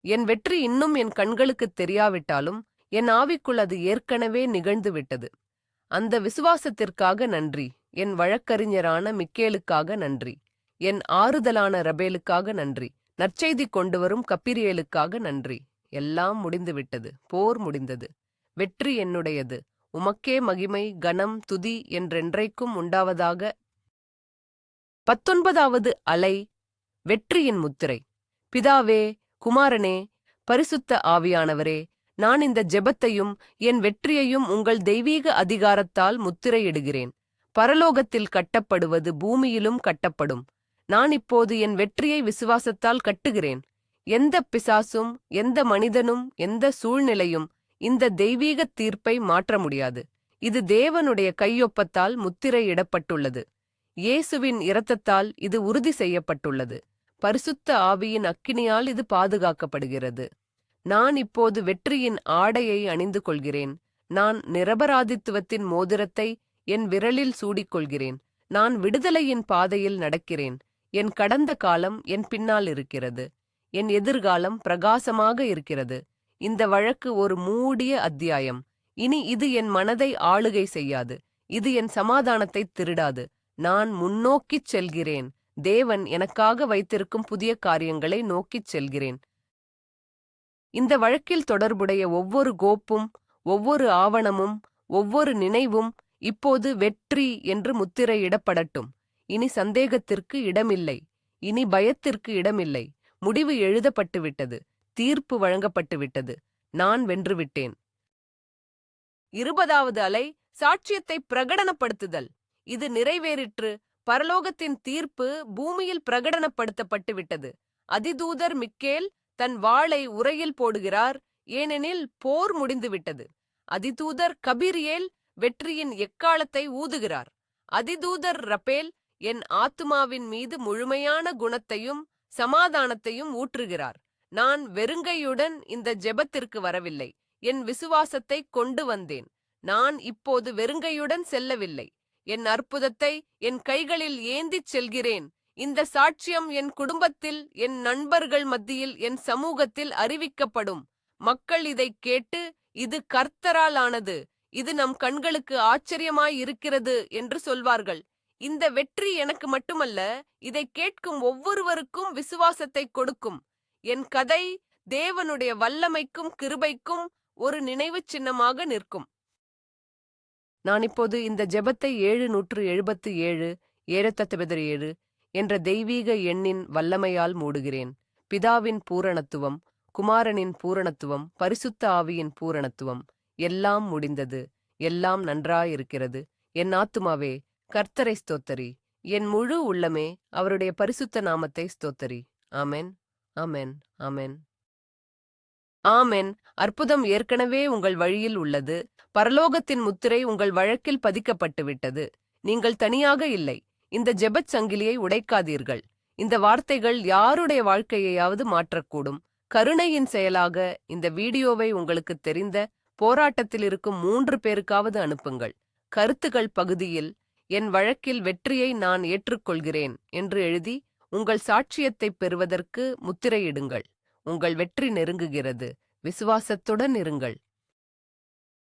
என் வெற்றி இன்னும் என் கண்களுக்குத் தெரியாவிட்டாலும் என் ஆவிக்குள் அது ஏற்கனவே நிகழ்ந்துவிட்டது. அந்த விசுவாசத்திற்காக நன்றி. என் வழக்கறிஞரான மிக்கேலுக்காக நன்றி. என் ஆறுதலான ரபேலுக்காக நன்றி. நற்செய்தி கொண்டு வரும் கப்பிரியேலுக்காக நன்றி. எல்லாம் முடிந்துவிட்டது. போர் முடிந்தது. வெற்றி என்னுடையது. உமக்கே மகிமை, கனம், துதி என்றென்றைக்கும் உண்டாவதாக. 19வது அலை. வெற்றியின் முத்திரை. பிதாவே, குமாரனே, பரிசுத்த ஆவியானவரே, நான் இந்த ஜெபத்தையும் என் வெற்றியையும் உங்கள் தெய்வீக அதிகாரத்தால் முத்திரையிடுகிறேன். பரலோகத்தில் கட்டப்படுவது பூமியிலும் கட்டப்படும். நான் இப்போது என் வெற்றியை விசுவாசத்தால் கட்டுகிறேன். எந்த பிசாசும், எந்த மனிதனும், எந்த சூழ்நிலையும் இந்த தெய்வீக தீர்ப்பை மாற்ற முடியாது. இது தேவனுடைய கையொப்பத்தால் முத்திரையிடப்பட்டுள்ளது. இயேசுவின் இரத்தத்தால் இது உறுதி செய்யப்பட்டுள்ளது. பரிசுத்த ஆவியின் அக்கினியால் இது பாதுகாக்கப்படுகிறது. நான் இப்போது வெற்றியின் ஆடையை அணிந்து கொள்கிறேன். நான் நிரபராதித்துவத்தின் மோதிரத்தை என் விரலில் சூடிக்கொள்கிறேன். நான் விடுதலையின் பாதையில் நடக்கிறேன். என் கடந்த காலம் என் பின்னால் இருக்கிறது. என் எதிர்காலம் பிரகாசமாக இருக்கிறது. இந்த வழக்கு ஒரு மூடிய அத்தியாயம். இனி இது என் மனதை ஆளுகை செய்யாது. இது என் சமாதானத்தை திருடாது. நான் முன்னோக்கிச் செல்கிறேன். தேவன் எனக்காக வைத்திருக்கும் புதிய காரியங்களை நோக்கிச் செல்கிறேன். இந்த வழக்கில் தொடர்புடைய ஒவ்வொரு கோப்பும், ஒவ்வொரு ஆவணமும், ஒவ்வொரு நினைவும் இப்போது வெற்றி என்று முத்திரையிடப்படட்டும். இனி சந்தேகத்திற்கு இடமில்லை. இனி பயத்திற்கு இடமில்லை. முடிவு எழுதப்பட்டுவிட்டது. தீர்ப்பு வழங்கப்பட்டுவிட்டது. நான் வென்றுவிட்டேன். 20வது அலை. சாட்சியத்தை பிரகடனப்படுத்துதல். இது நிறைவேறிற்று. பரலோகத்தின் தீர்ப்பு பூமியில் பிரகடனப்படுத்தப்பட்டுவிட்டது. அதிதூதர் மிக்கேல் தன் வாளை உறையில் போடுகிறார், ஏனெனில் போர் முடிந்துவிட்டது. அதிதூதர் கபிரியேல் வெற்றியின் எக்காலத்தை ஊதுகிறார். அதிதூதர் ரபேல் என் ஆத்துமாவின் மீது முழுமையான குணத்தையும் சமாதானத்தையும் ஊற்றுகிறார். நான் வெறுங்கையுடன் இந்த ஜெபத்திற்கு வரவில்லை. என் விசுவாசத்தை கொண்டு வந்தேன். நான் இப்போது வெறுங்கையுடன் செல்லவில்லை. என் அற்புதத்தை என் கைகளில் ஏந்திச் செல்கிறேன். இந்த சாட்சியம் என் குடும்பத்தில், என் நண்பர்கள் மத்தியில், என் சமூகத்தில் அறிவிக்கப்படும். மக்கள் இதைக் கேட்டு, இது கர்த்தரால் ஆனது, இது நம் கண்களுக்கு ஆச்சரியமாயிருக்கிறது என்று சொல்வார்கள். இந்த வெற்றி எனக்கு மட்டுமல்ல, இதை கேட்கும் ஒவ்வொருவருக்கும் விசுவாசத்தை கொடுக்கும். என் கதை தேவனுடைய வல்லமைக்கும் கிருபைக்கும் ஒரு நினைவுச் சின்னமாக நிற்கும். நான் இப்போது இந்த ஜெபத்தை 777 7 என்ற தெய்வீக எண்ணின் வல்லமையால் மூடுகிறேன். பிதாவின் பூரணத்துவம், குமாரனின் பூரணத்துவம், பரிசுத்த ஆவியின் பூரணத்துவம். எல்லாம் முடிந்தது. எல்லாம் நன்றாயிருக்கிறது. என் ஆத்துமாவே கர்த்தரை ஸ்தோத்தரி. என் முழு உள்ளமே அவருடைய பரிசுத்த நாமத்தை ஸ்தோத்தரி. ஆமென், ஆமென், ஆமென், ஆமென். அற்புதம் ஏற்கனவே உங்கள் வழியில் உள்ளது. பரலோகத்தின் முத்திரை உங்கள் வழக்கில் பதிக்கப்பட்டுவிட்டது. நீங்கள் தனியாக இல்லை. இந்த ஜெபச் சங்கிலியை உடைக்காதீர்கள். இந்த வார்த்தைகள் யாருடைய வாழ்க்கையையாவது மாற்றக்கூடும். கருணையின் செயலாக இந்த வீடியோவை உங்களுக்கு தெரிந்த போராட்டத்தில் இருக்கும் 3 பேருக்காவது அனுப்புங்கள். கருத்துகள் பகுதியில் என் வழக்கில் வெற்றியை நான் ஏற்றுக்கொள்கிறேன் என்று எழுதி உங்கள் சாட்சியத்தை பெறுவதற்கு முத்திரையிடுங்கள். உங்கள் வெற்றி நெருங்குகிறது. விசுவாசத்துடன் இருங்கள்.